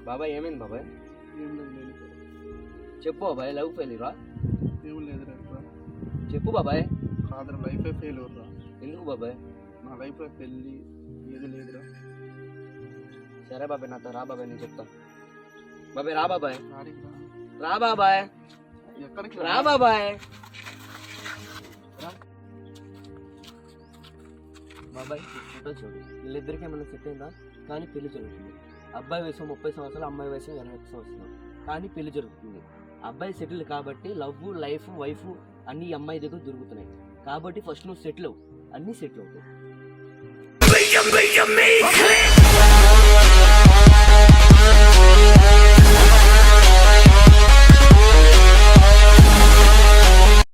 బాబాయ్ ఏమైంది బాబాయ్? ఏం లేదు చెప్పు బాబాయ్. లవ్ ఫెయిల్యూరా? ఏం లేదురా. చెప్పు బాబాయ్. కాదురా, లైఫే ఫెయిల్యూర్ రా. ఎందుకు బాబాయ్? నా లైఫ్లో పెళ్ళి ఏది లేదురా. సరే బాబాయ్, నాతో రా బాబాయ్, నేను చెప్తా. బాబాయ్ రా బాబాయ్. రా రా బాబాయ్. ఎక్కడికి రా బాబాయ్. బాబాయ్ ఫోటో చూడు, వీళ్ళిద్దరికి ఏమైనా సెట్ అయిందా? కానీ పెళ్లి జరుగుతుంది. అబ్బాయి వయసు 30 సంవత్సరాలు, అమ్మాయి వయసు 21 సంవత్సరాలు, కానీ పెళ్లి జరుగుతుంది. అబ్బాయి సెటిల్ కాబట్టి లవ్, లైఫ్, వైఫ్ అన్ని అమ్మాయి దగ్గర దొరుకుతున్నాయి. కాబట్టి ఫస్ట్ నువ్వు సెటిల్ అవు, అన్నీ సెటిల్ అవుతాయి.